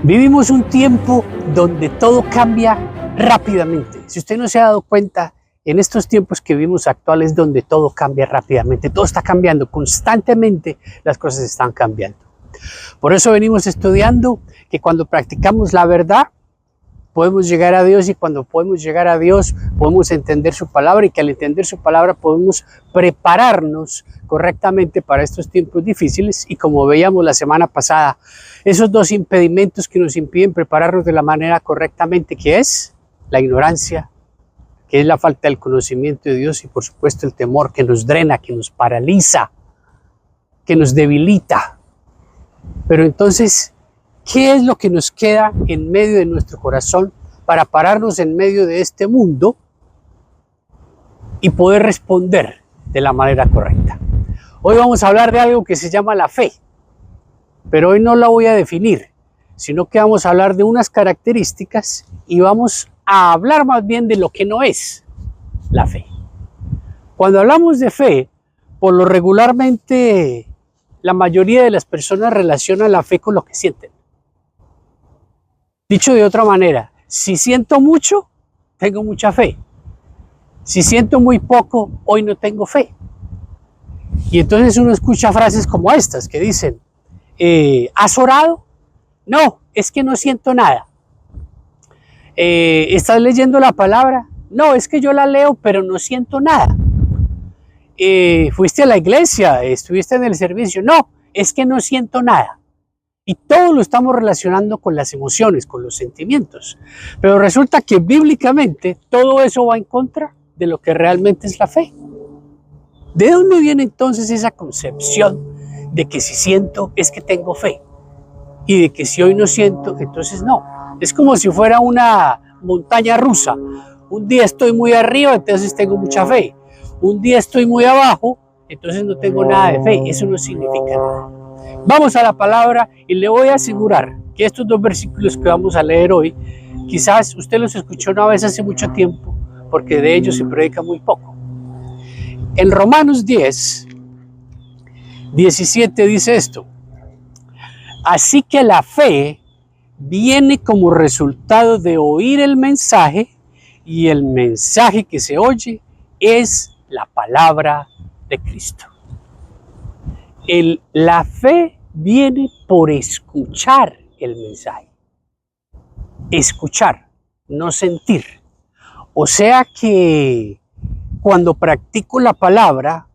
Vivimos un tiempo donde todo cambia rápidamente. Si usted no se ha dado cuenta, en estos tiempos que vivimos actuales, donde todo cambia rápidamente, todo está cambiando, constantemente las cosas están cambiando. Por eso venimos estudiando que cuando practicamos la verdad, podemos llegar a Dios, y cuando podemos llegar a Dios, podemos entender su palabra, y que al entender su palabra podemos prepararnos correctamente para estos tiempos difíciles. Y como veíamos la semana pasada, esos dos impedimentos que nos impiden prepararnos de la manera correctamente, que es la ignorancia, que es la falta del conocimiento de Dios, y por supuesto el temor, que nos drena, que nos paraliza, que nos debilita. Pero entonces, ¿qué es lo que nos queda en medio de nuestro corazón para pararnos en medio de este mundo y poder responder de la manera correcta? Hoy vamos a hablar de algo que se llama la fe, pero hoy no la voy a definir, sino que vamos a hablar de unas características y vamos a hablar más bien de lo que no es la fe. Cuando hablamos de fe, por lo regularmente la mayoría de las personas relacionan la fe con lo que sienten. Dicho de otra manera, si siento mucho, tengo mucha fe. Si siento muy poco, hoy no tengo fe. Y entonces uno escucha frases como estas que dicen, ¿has orado? No, es que no siento nada. ¿Estás leyendo la palabra? No, es que yo la leo, pero no siento nada. ¿Fuiste a la iglesia? ¿Estuviste en el servicio? No, es que no siento nada. Y todo lo estamos relacionando con las emociones, con los sentimientos. Pero resulta que bíblicamente todo eso va en contra de lo que realmente es la fe. ¿De dónde viene entonces esa concepción de que si siento es que tengo fe? Y de que si hoy no siento, entonces no. Es como si fuera una montaña rusa. Un día estoy muy arriba, entonces tengo mucha fe. Un día estoy muy abajo, entonces no tengo nada de fe. Eso no significa nada. Vamos a la palabra y le voy a asegurar que estos dos versículos que vamos a leer hoy, quizás usted los escuchó una vez hace mucho tiempo, porque de ellos se predica muy poco. En Romanos 10, 17 dice esto: así que la fe viene como resultado de oír el mensaje, y el mensaje que se oye es la palabra de Cristo. La fe viene por escuchar el mensaje. Escuchar, no sentir. O sea que cuando practico la palabra,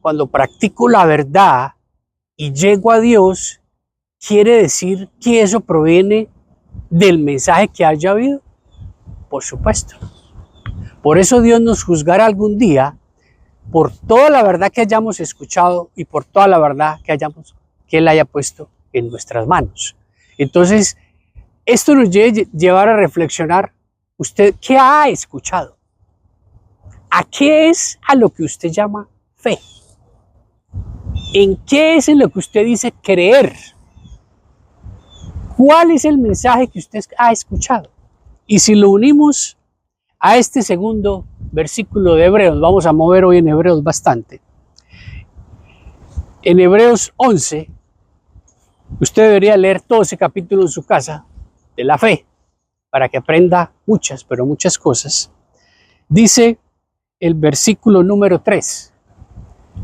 cuando practico la verdad y llego a Dios, ¿quiere decir que eso proviene del mensaje que haya habido? Por supuesto. Por eso Dios nos juzgará algún día por toda la verdad que hayamos escuchado y por toda la verdad que Él haya puesto en nuestras manos. Entonces, esto nos debe llevar a reflexionar: ¿usted qué ha escuchado? ¿A qué es a lo que usted llama fe? ¿En qué es en lo que usted dice creer? ¿Cuál es el mensaje que usted ha escuchado? Y si lo unimos a este segundo versículo de Hebreos, vamos a mover hoy en Hebreos bastante. En Hebreos 11, usted debería leer todo ese capítulo en su casa de la fe, para que aprenda muchas, pero muchas cosas. Dice el versículo número 3,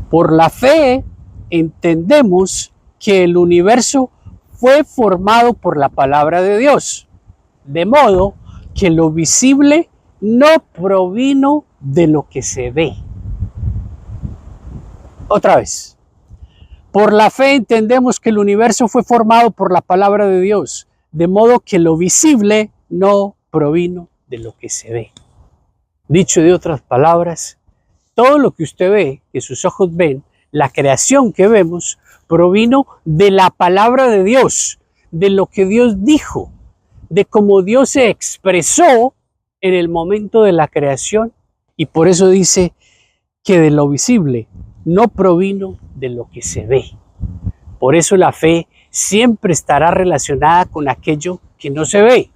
por la fe entendemos que el universo fue formado por la palabra de Dios, de modo que lo visible no provino de lo que se ve. Otra vez. Por la fe entendemos que el universo fue formado por la palabra de Dios, de modo que lo visible no provino de lo que se ve. Dicho de otras palabras, todo lo que usted ve, que sus ojos ven, la creación que vemos, provino de la palabra de Dios, de lo que Dios dijo, de cómo Dios se expresó en el momento de la creación, y por eso dice que de lo visible no provino de lo que se ve. Por eso la fe siempre estará relacionada con aquello que no se ve.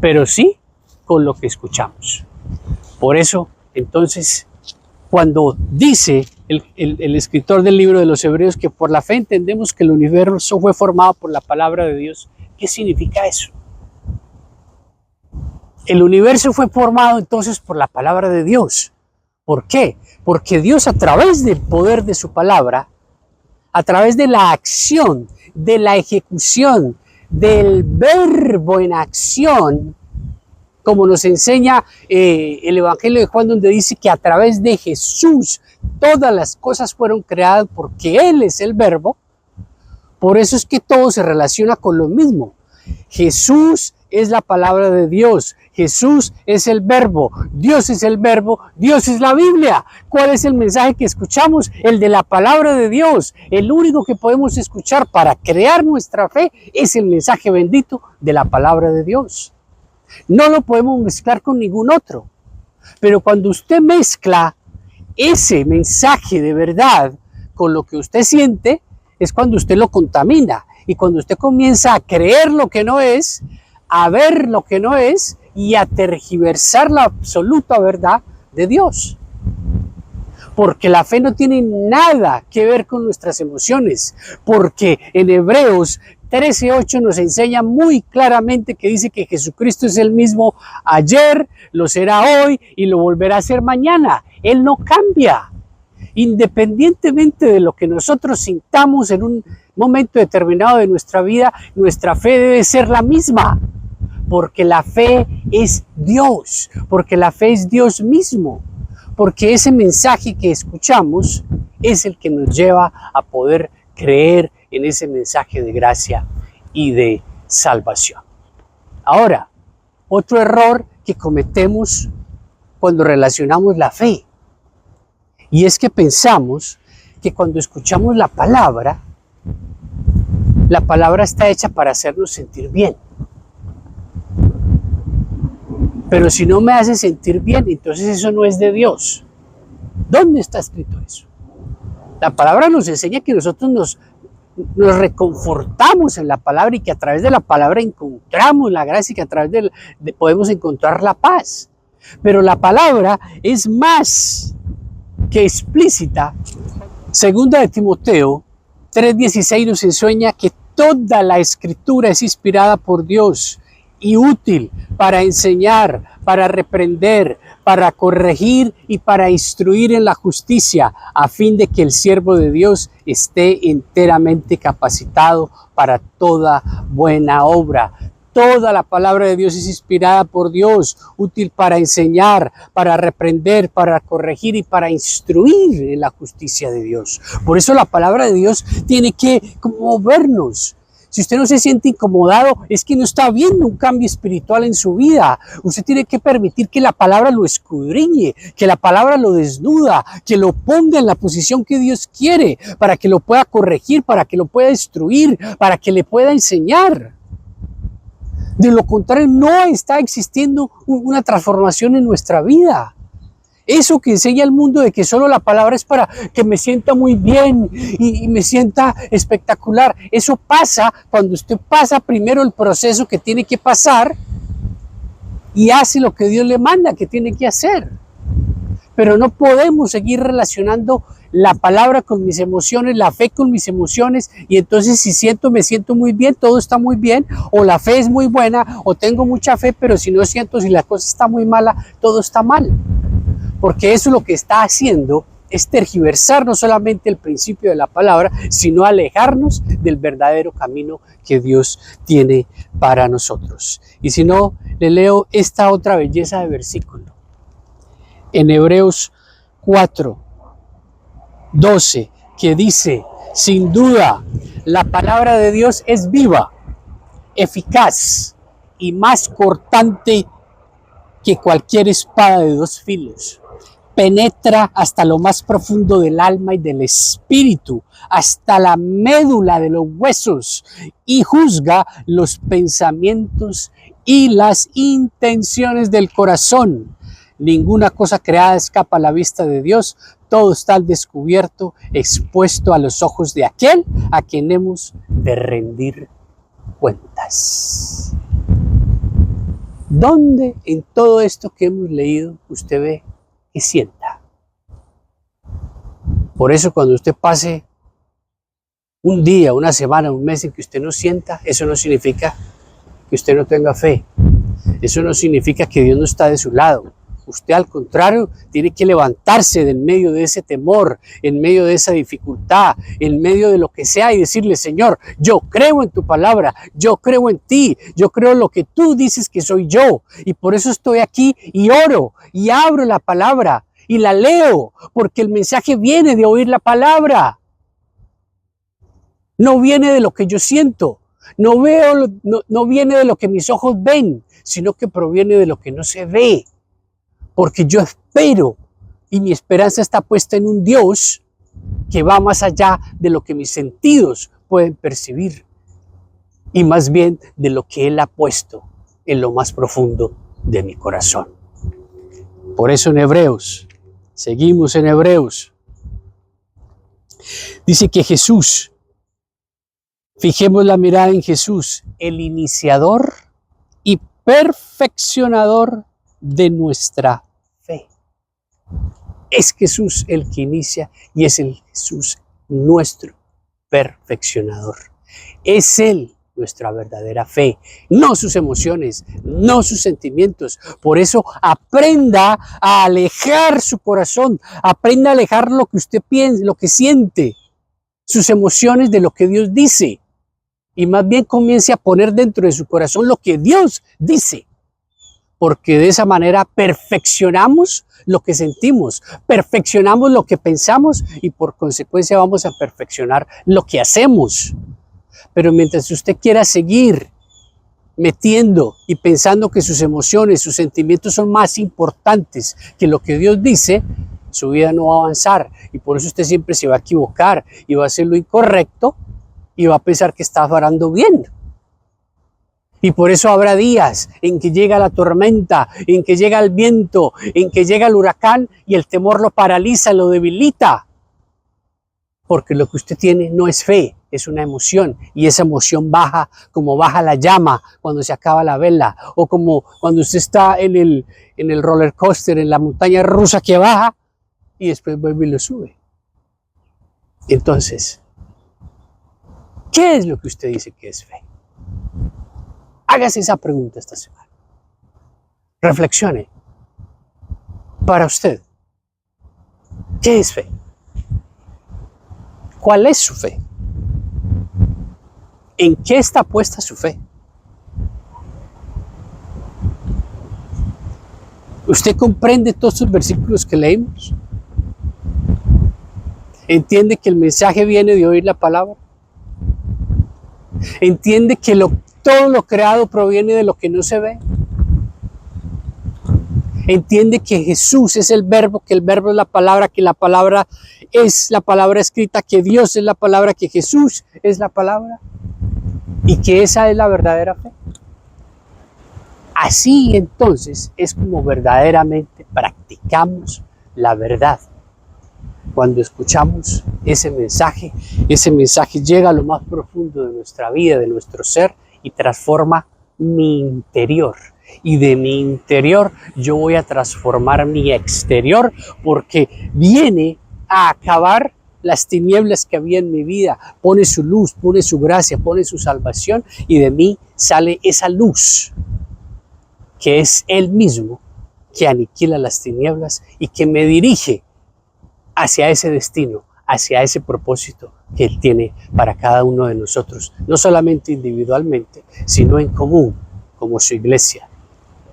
pero sí con lo que escuchamos. Por eso, entonces, cuando dice el escritor del libro de los Hebreos que por la fe entendemos que el universo fue formado por la palabra de Dios, ¿qué significa eso? El universo fue formado entonces por la palabra de Dios. ¿Por qué? Porque Dios, a través del poder de su palabra, a través de la acción, de la ejecución, del verbo en acción, como nos enseña el Evangelio de Juan, donde dice que a través de Jesús todas las cosas fueron creadas porque Él es el verbo. Por eso es que todo se relaciona con lo mismo. Jesús es la palabra de Dios, Jesús es el verbo, Dios es el verbo, Dios es la Biblia. ¿Cuál es el mensaje que escuchamos? El de la palabra de Dios. El único que podemos escuchar para crear nuestra fe es el mensaje bendito de la palabra de Dios. No lo podemos mezclar con ningún otro. Pero cuando usted mezcla ese mensaje de verdad con lo que usted siente, es cuando usted lo contamina. Y cuando usted comienza a creer lo que no es, a ver lo que no es y a tergiversar la absoluta verdad de Dios. Porque la fe no tiene nada que ver con nuestras emociones. Porque en Hebreos 13:8 nos enseña muy claramente que dice que Jesucristo es el mismo ayer, lo será hoy y lo volverá a ser mañana. Él no cambia. Independientemente de lo que nosotros sintamos en un momento determinado de nuestra vida, nuestra fe debe ser la misma. Porque la fe es Dios, porque la fe es Dios mismo. Porque ese mensaje que escuchamos es el que nos lleva a poder creer en ese mensaje de gracia y de salvación. Ahora, otro error que cometemos cuando relacionamos la fe, y es que pensamos que cuando escuchamos la palabra está hecha para hacernos sentir bien. Pero si no me hace sentir bien, entonces eso no es de Dios. ¿Dónde está escrito eso? La palabra nos enseña que nosotros nos reconfortamos en la palabra y que a través de la palabra encontramos la gracia y que a través de podemos encontrar la paz. Pero la palabra es más que explícita. Segunda de Timoteo 3:16 nos enseña que toda la escritura es inspirada por Dios y útil para enseñar, para reprender, para corregir y para instruir en la justicia, a fin de que el siervo de Dios esté enteramente capacitado para toda buena obra. Toda la palabra de Dios es inspirada por Dios, útil para enseñar, para reprender, para corregir y para instruir en la justicia de Dios. Por eso la palabra de Dios tiene que movernos. Si usted no se siente incomodado, es que no está viendo un cambio espiritual en su vida. Usted tiene que permitir que la palabra lo escudriñe, que la palabra lo desnuda, que lo ponga en la posición que Dios quiere, para que lo pueda corregir, para que lo pueda instruir, para que le pueda enseñar. De lo contrario, no está existiendo una transformación en nuestra vida. Eso que enseña el mundo de que solo la palabra es para que me sienta muy bien y me sienta espectacular. Eso pasa cuando usted pasa primero el proceso que tiene que pasar y hace lo que Dios le manda que tiene que hacer. Pero no podemos seguir relacionando la palabra con mis emociones, la fe con mis emociones, y entonces si me siento muy bien, todo está muy bien, o la fe es muy buena, o tengo mucha fe, pero si no siento, si la cosa está muy mala, todo está mal. Porque eso lo que está haciendo es tergiversar no solamente el principio de la palabra, sino alejarnos del verdadero camino que Dios tiene para nosotros. Y si no, le leo esta otra belleza de versículo. En Hebreos 4:12, que dice, sin duda, la palabra de Dios es viva, eficaz y más cortante que cualquier espada de dos filos. Penetra hasta lo más profundo del alma y del espíritu, hasta la médula de los huesos, y juzga los pensamientos y las intenciones del corazón. Ninguna cosa creada escapa a la vista de Dios, todo está al descubierto, expuesto a los ojos de aquel a quien hemos de rendir cuentas. ¿Dónde en todo esto que hemos leído usted ve que sienta? Por eso cuando usted pase un día, una semana, un mes en que usted no sienta, eso no significa que usted no tenga fe. Eso no significa que Dios no está de su lado. Usted al contrario tiene que levantarse de en medio de ese temor, en medio de esa dificultad, en medio de lo que sea y decirle: Señor, yo creo en tu palabra, yo creo en ti, yo creo en lo que tú dices que soy yo, y por eso estoy aquí y oro y abro la palabra y la leo, porque el mensaje viene de oír la palabra. No viene de lo que yo siento, no viene de lo que mis ojos ven, sino que proviene de lo que no se ve. Porque yo espero y mi esperanza está puesta en un Dios que va más allá de lo que mis sentidos pueden percibir y más bien de lo que Él ha puesto en lo más profundo de mi corazón. Por eso en Hebreos, seguimos en Hebreos, dice que Jesús, fijemos la mirada en Jesús, el iniciador y perfeccionador de nuestra fe. Es Jesús el que inicia y es el Jesús nuestro perfeccionador. Es Él nuestra verdadera fe, no sus emociones, no sus sentimientos. Por eso aprenda a alejar su corazón, aprenda a alejar lo que usted piensa, lo que siente, sus emociones de lo que Dios dice. Y más bien comience a poner dentro de su corazón lo que Dios dice. Porque de esa manera perfeccionamos lo que sentimos, perfeccionamos lo que pensamos y por consecuencia vamos a perfeccionar lo que hacemos. Pero mientras usted quiera seguir metiendo y pensando que sus emociones, sus sentimientos son más importantes que lo que Dios dice, su vida no va a avanzar y por eso usted siempre se va a equivocar y va a hacer lo incorrecto y va a pensar que está orando bien. Y por eso habrá días en que llega la tormenta, en que llega el viento, en que llega el huracán y el temor lo paraliza, lo debilita. Porque lo que usted tiene no es fe, es una emoción. Y esa emoción baja como baja la llama cuando se acaba la vela. O como cuando usted está en el roller coaster, en la montaña rusa que baja y después vuelve y lo sube. Entonces, ¿qué es lo que usted dice que es fe? Hágase esa pregunta esta semana. Reflexione. Para usted, ¿qué es fe? ¿Cuál es su fe? ¿En qué está puesta su fe? ¿Usted comprende todos estos versículos que leímos? ¿Entiende que el mensaje viene de oír la palabra? ¿Entiende que todo lo creado proviene de lo que no se ve? ¿Entiende que Jesús es el verbo, que el verbo es la palabra, que la palabra es la palabra escrita, que Dios es la palabra, que Jesús es la palabra? Y que esa es la verdadera fe. Así entonces es como verdaderamente practicamos la verdad. Cuando escuchamos ese mensaje llega a lo más profundo de nuestra vida, de nuestro ser y transforma mi interior. Y de mi interior yo voy a transformar mi exterior porque viene a acabar las tinieblas que había en mi vida. Pone su luz, pone su gracia, pone su salvación y de mí sale esa luz que es Él mismo que aniquila las tinieblas y que me dirige hacia ese destino, hacia ese propósito que Él tiene para cada uno de nosotros, no solamente individualmente, sino en común, como su iglesia,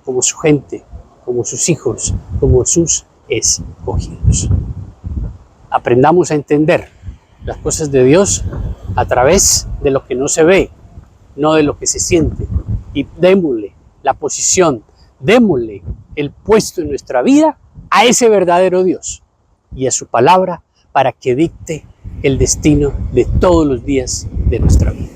como su gente, como sus hijos, como sus escogidos. Aprendamos a entender las cosas de Dios a través de lo que no se ve, no de lo que se siente, y démosle la posición, démosle el puesto en nuestra vida a ese verdadero Dios y a su palabra para que dicte el destino de todos los días de nuestra vida.